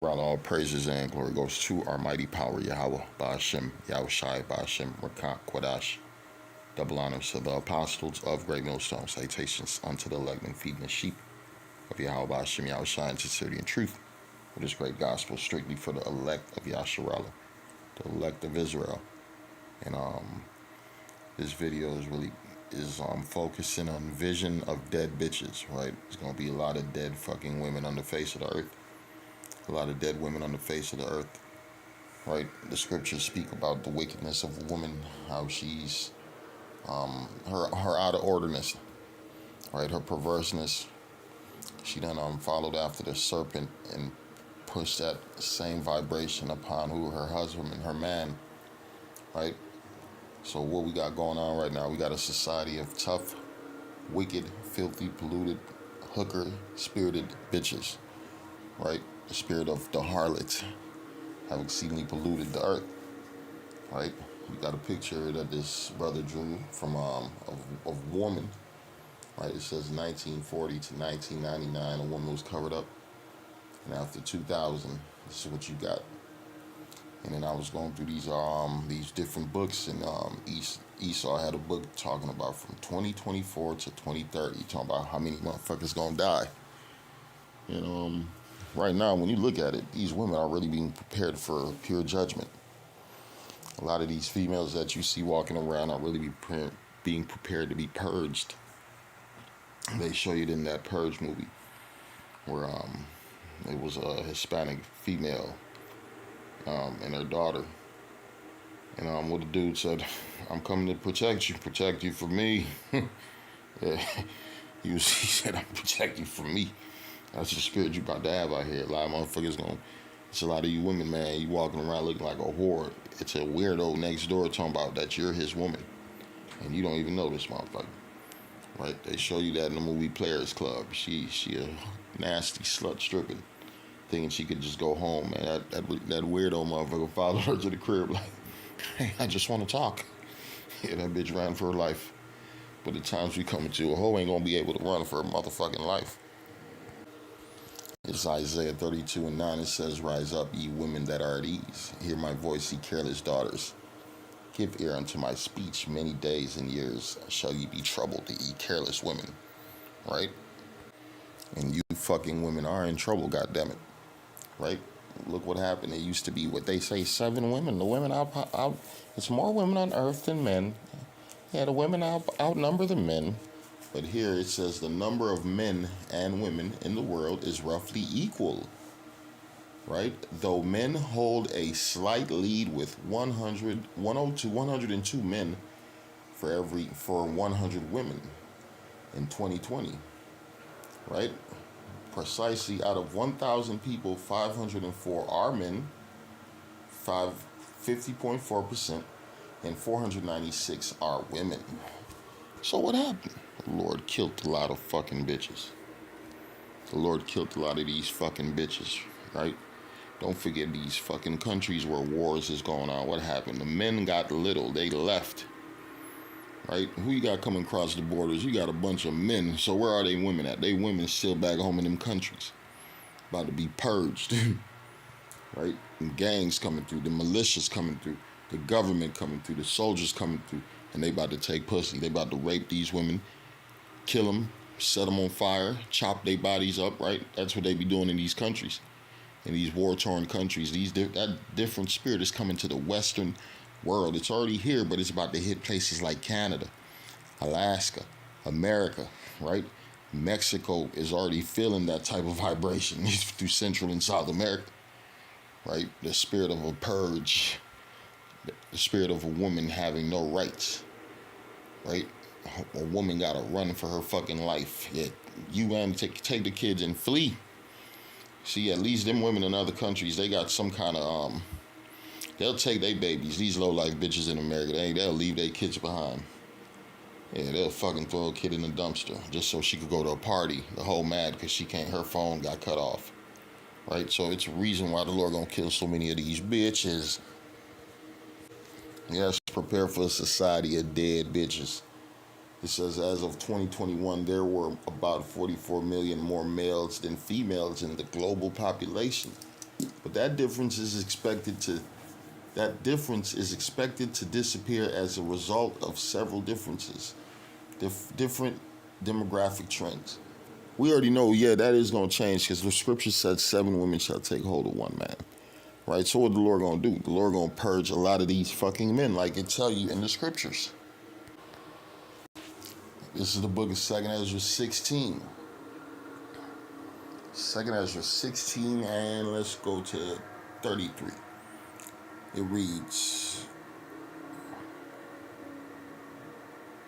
Rather, all praises and glory goes to our mighty power, Yahweh, Ba'ashem, Yahushai, Ba'ashem, Rakak, Quadash. Double honors to the apostles of Great Millstone. Salutations unto the elect and feeding the sheep of Yahweh, Ba'ashem, Yahushai, in sincerity and truth. For this great gospel, strictly for the elect of Yasharallah, the elect of Israel. And this video is focusing on vision of dead bitches, right? There's gonna be a lot of dead fucking women on the face of the earth. A lot of dead women on the face of the earth, right? The scriptures speak about the wickedness of a woman, how she's her out of orderness, right? Her perverseness. She done followed after the serpent and pushed that same vibration upon her husband and her man, right? So what we got going on right now? We got a society of tough, wicked, filthy, polluted, hooker, spirited bitches, right? The spirit of the harlot have exceedingly polluted the earth, right? We got a picture that this brother drew from of woman, right? It says 1940 to 1999, a woman was covered up, and after 2000, this is what you got. And then I was going through these different books, and Esau had a book talking about from 2024 to 2030, talking about how many motherfuckers gonna die. And right now, when you look at it, these women are really being prepared for pure judgment. A lot of these females that you see walking around are really being prepared to be purged. They show you in that Purge movie where it was a Hispanic female and her daughter. And what the dude said, "I'm coming to protect you from me." Yeah. He said, "I'm protect you from me." That's the spirit you about to have out here. A lot of motherfuckers it's a lot of you women, man, you walking around looking like a whore. It's a weirdo next door talking about that you're his woman. And you don't even know this motherfucker. Right? They show you that in the movie Players Club. She a nasty slut stripping, thinking she could just go home, man. That weirdo motherfucker followed her to the crib like, "Hey, I just want to talk." Yeah, that bitch ran for her life. But the times we come into, a hoe ain't gonna be able to run for her motherfucking life. It's Isaiah 32:9. It says, "Rise up, ye women that are at ease. Hear my voice, ye careless daughters. Give ear unto my speech. Many days and years shall ye be troubled, ye careless women." Right? And you fucking women are in trouble, goddammit. Right? Look what happened. It used to be what they say, 7 women. The women out it's more women on earth than men. Yeah, the women outnumber the men. But here it says the number of men and women in the world is roughly equal, right? Though men hold a slight lead with 102 men for 100 women in 2020, right? Precisely out of 1,000 people, 504 are men, 50.4%, and 496 are women. So what happened? The Lord killed a lot of fucking bitches. The Lord killed a lot of these fucking bitches, right? Don't forget these fucking countries where wars is going on. What happened? The men got little. They left, right? Who you got coming across the borders? You got a bunch of men. So where are they women at? They women still back home in them countries, about to be purged, right? And gangs coming through, the militias coming through, the government coming through, the soldiers coming through, and they about to take pussy. They about to rape these women, kill them, set them on fire, chop their bodies up, right? That's what they be doing in these countries, in these war-torn countries. That different spirit is coming to the Western world. It's already here, but it's about to hit places like Canada, Alaska, America, right? Mexico is already feeling that type of vibration through Central and South America, right? The spirit of a purge, the spirit of a woman having no rights, right? A woman gotta run for her fucking life. Yeah, you man take the kids and flee. See, at least them women in other countries, they got some kind of they'll take their babies. These low life bitches in America, they'll leave their kids behind. Yeah, they'll fucking throw a kid in the dumpster just so she could go to a party. The whole mad because her phone got cut off, right? So it's a reason why the Lord gonna kill so many of these bitches. Yes, prepare for a society of dead bitches. It says as of 2021, there were about 44 million more males than females in the global population. But that difference is expected to disappear as a result of several differences, different demographic trends. We already know, that is going to change because the scripture said 7 women shall take hold of one man. Right? So what the Lord going to do? The Lord going to purge a lot of these fucking men like it tell you in the scriptures. This is the book of 2nd Ezra 16. 2nd Ezra 16, and let's go to 33. It reads,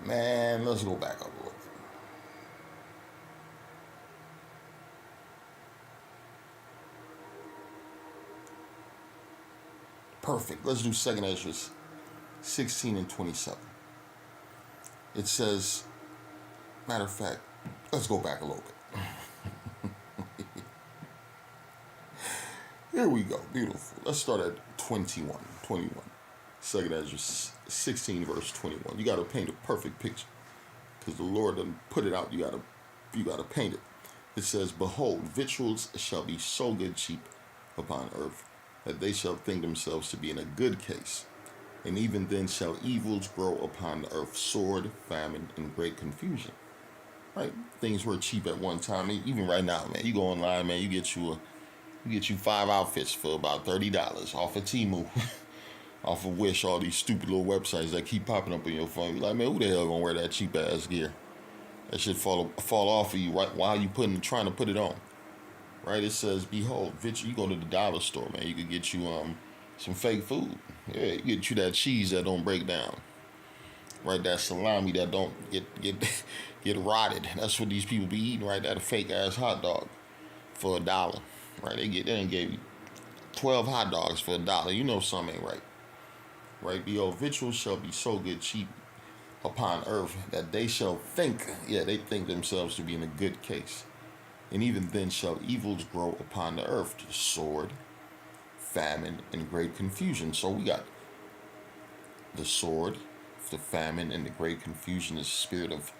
man, let's go back up a little. Perfect. Let's do 2nd Ezra 16 and 27. It says, matter of fact, let's go back a little bit. Here we go. Beautiful. Let's start at 21. 2nd Ezra 16 verse 21. You got to paint a perfect picture because the Lord done put it out. You got to paint it. It says, behold, victuals shall be so good cheap upon earth that they shall think themselves to be in a good case. And even then shall evils grow upon the earth, sword, famine, and great confusion. Right? Things were cheap at one time. Even right now, man, you go online, man, you get you 5 outfits for about $30 off of Temu, off of Wish, all these stupid little websites that keep popping up on your phone. You're like, man, who the hell gonna wear that cheap ass gear? That shit fall off of you right while you trying to put it on. Right? It says, behold, you go to the dollar store, man. You could get you some fake food. Yeah, you get you that cheese that don't break down. Right? That salami that don't get rotted. That's what these people be eating, right? That a fake ass hot dog for $1. Right? They done gave you 12 hot dogs for $1. You know something ain't right. Right? Behold, victuals shall be so good cheap upon earth that they shall think, they think themselves to be in a good case. And even then shall evils grow upon the earth, sword, famine, and great confusion. So we got the sword, the famine, and the great confusion is the spirit of,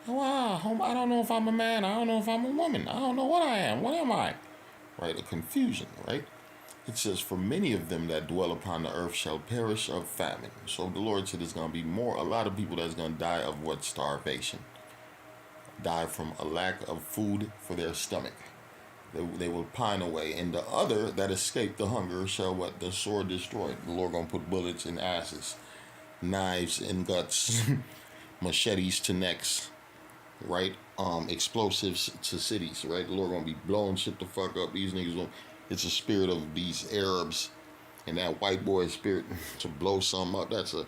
I don't know if I'm a man, I don't know if I'm a woman, I don't know what I am, what am I? Right, a confusion, right? It says, for many of them that dwell upon the earth shall perish of famine. So the Lord said there's going to be a lot of people that's going to die of what? Starvation. Die from a lack of food for their stomach. They will pine away. And the other that escape the hunger shall what? The sword destroy. The Lord going to put bullets in asses, knives in guts, machetes to necks, right? Explosives to cities, right? The Lord going to be blowing shit the fuck up. These niggas it's a spirit of these Arabs and that white boy spirit to blow something up. That's a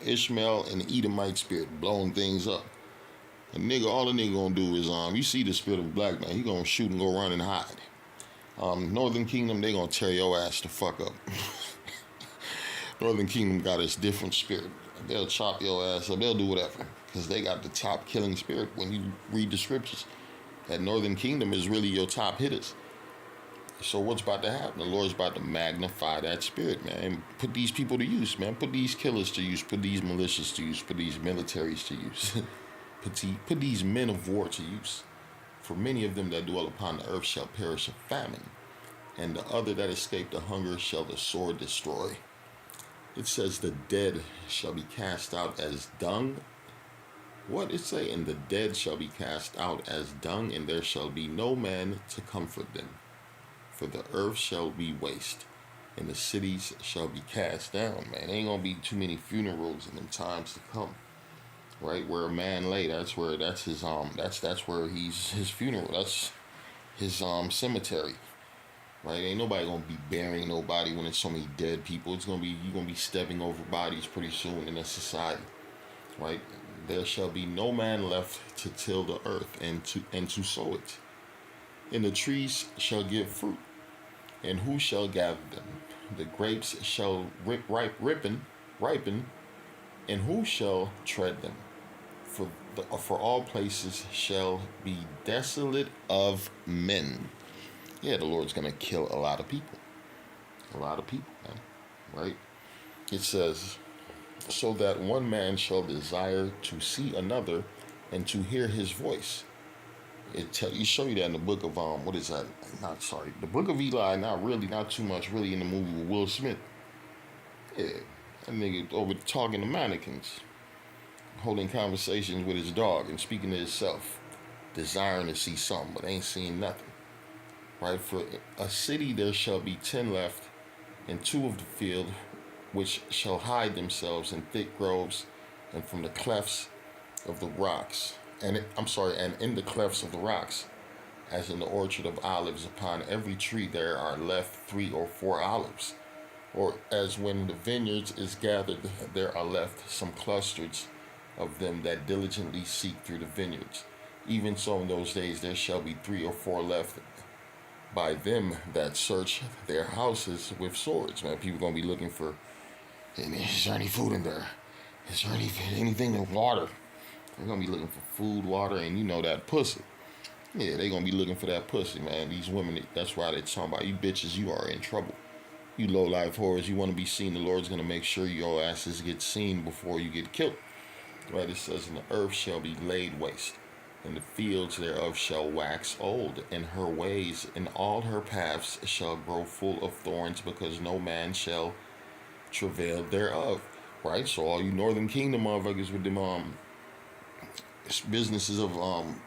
Ishmael and Edomite spirit blowing things up. All the nigga gonna do is you see the spirit of black man, he gonna shoot and go run and hide. Northern Kingdom, they gonna tear your ass the fuck up. Northern Kingdom got its different spirit. They'll chop your ass up, they'll do whatever. Because they got the top killing spirit when you read the scriptures. That Northern Kingdom is really your top hitters. So what's about to happen? The Lord's about to magnify that spirit, man. Put these people to use, man. Put these killers to use. Put these militias to use. Put these militaries to use. Put these men of war to use. For many of them that dwell upon the earth shall perish of famine, and the other that escape the hunger shall the sword destroy. It says the dead shall be cast out as dung. What it say? And the dead shall be cast out as dung, and there shall be no man to comfort them. For the earth shall be waste, and the cities shall be cast down. Man, ain't gonna be too many funerals in them times to come. Right, where a man lay, that's where his funeral, that's his cemetery. Right, ain't nobody gonna be burying nobody when there's so many dead people. You're gonna be stepping over bodies pretty soon in a society. Right, there shall be no man left to till the earth and to sow it. And the trees shall give fruit, and who shall gather them? The grapes shall ripen, and who shall tread them? For all places shall be desolate of men. Yeah, the Lord's going to kill a lot of people. A lot of people, man. Right? It says, so that one man shall desire to see another and to hear his voice. You show you that in the book of what is that? Not sorry, the book of Eli. Not too much really in the movie with Will Smith. Yeah, that nigga over talking to mannequins, holding conversations with his dog and speaking to himself, desiring to see something but ain't seeing nothing. Right? For a city there shall be 10 left, and 2 of the field, which shall hide themselves in thick groves, and from the clefts of the rocks, and in the clefts of the rocks, as in the orchard of olives, upon every tree there are left 3 or 4 olives. Or as when the vineyards is gathered, there are left some clusters of them that diligently seek through the vineyards. Even so in those days there shall be 3 or 4 left by them that search their houses with swords. Man, people gonna be looking for, hey man, is there any food in there? Is there anything in water? They're gonna be looking for food, water, and you know that pussy. Yeah, they gonna be looking for that pussy, man. These women, that's why they talking about you bitches, you are in trouble. You low life whores, you want to be seen, the Lord's gonna make sure your asses get seen before you get killed. Right, it says, and the earth shall be laid waste, and the fields thereof shall wax old, and her ways and all her paths shall grow full of thorns, because no man shall travail thereof. Right, so all you Northern Kingdom motherfuckers with them businesses of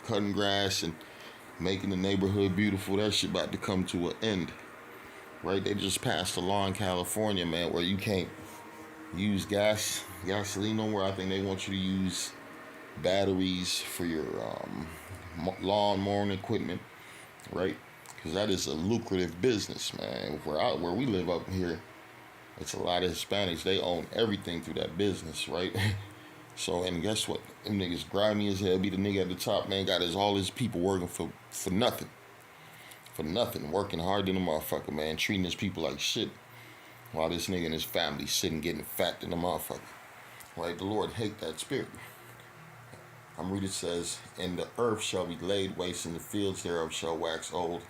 cutting grass and making the neighborhood beautiful, that shit about to come to an end. Right, they just passed a law in California, man, where you can't use gasoline no more. I think they want you to use batteries for your lawn mowing equipment, right? Because that is a lucrative business, man. Where we live up here, it's a lot of Hispanics. They own everything through that business, right? So, and guess what? Them niggas grimy as hell. Be the nigga at the top, man. Got all his people working for nothing. For nothing. Working hard than a motherfucker, man. Treating his people like shit. While this nigga and his family sitting getting fat than a motherfucker. Right? The Lord hate that spirit. I'm reading, it says, and the earth shall be laid waste, and the fields thereof shall wax old,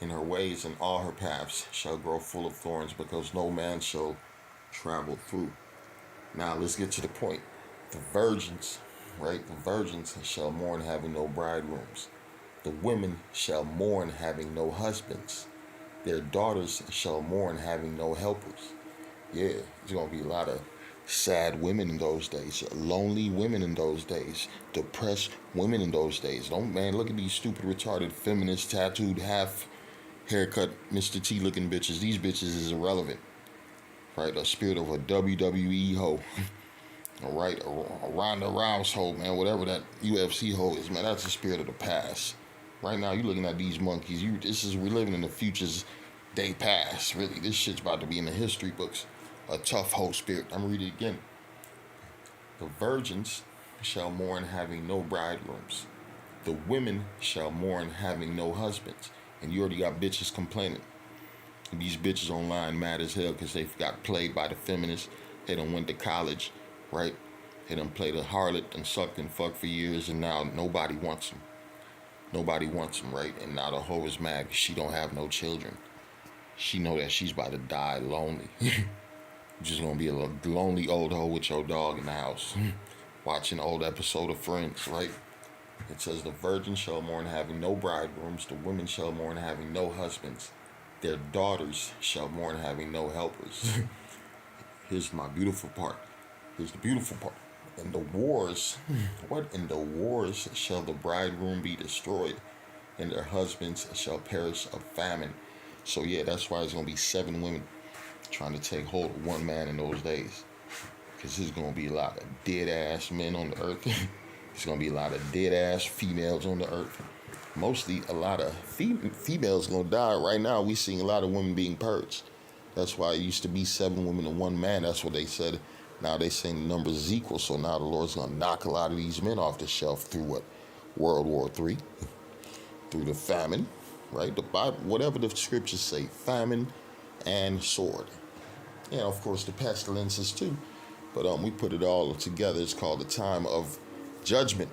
and her ways and all her paths shall grow full of thorns, because no man shall travel through. Now let's get to the point. The virgins, right? The virgins shall mourn, having no bridegrooms. The women shall mourn, having no husbands. Their daughters shall mourn, having no helpers. Yeah, there's going to be a lot of sad women in those days, lonely women in those days, depressed women in those days. Don't, man, look at these stupid, retarded, feminist, tattooed, half haircut, Mr. T looking bitches. These bitches is irrelevant. Right? A spirit of a WWE hoe. All right, a Ronda Rousey hoe, man, whatever that UFC hoe is, man, that's the spirit of the past. Right now, you're looking at these monkeys. We're living in the future's day past. Really, this shit's about to be in the history books. A tough hoe spirit. I'm reading it again. The virgins shall mourn, having no bridegrooms. The women shall mourn, having no husbands. And you already got bitches complaining. And these bitches online mad as hell because they got played by the feminists. They done went to college. Right? They done played a harlot and sucked and fucked for years, and now nobody wants them. Nobody wants them, right? And now the hoe is mad because she don't have no children. She know that she's about to die lonely. Just gonna be a lonely old hoe with your dog in the house. Watching an old episode of Friends, right? It says, the virgin shall mourn, having no bridegrooms. The women shall mourn, having no husbands. Their daughters shall mourn, having no helpers. Here's my beautiful part. Here's the beautiful part. In the wars, in the wars shall the bridegroom be destroyed, and their husbands shall perish of famine. So yeah, that's why it's gonna be 7 women trying to take hold of one man in those days. Because there's gonna be a lot of dead ass men on the earth. There's gonna be a lot of dead ass females on the earth. Mostly a lot of females gonna die. Right now we seeing a lot of women being purged. That's why it used to be 7 women and 1 man. That's what they said. Now they saying the numbers is equal, so now the Lord's going to knock a lot of these men off the shelf through what? World War III, through the famine, right? The Bible, whatever the scriptures say, famine and sword. And of course the pestilences too. But we put it all together. It's called the time of judgment.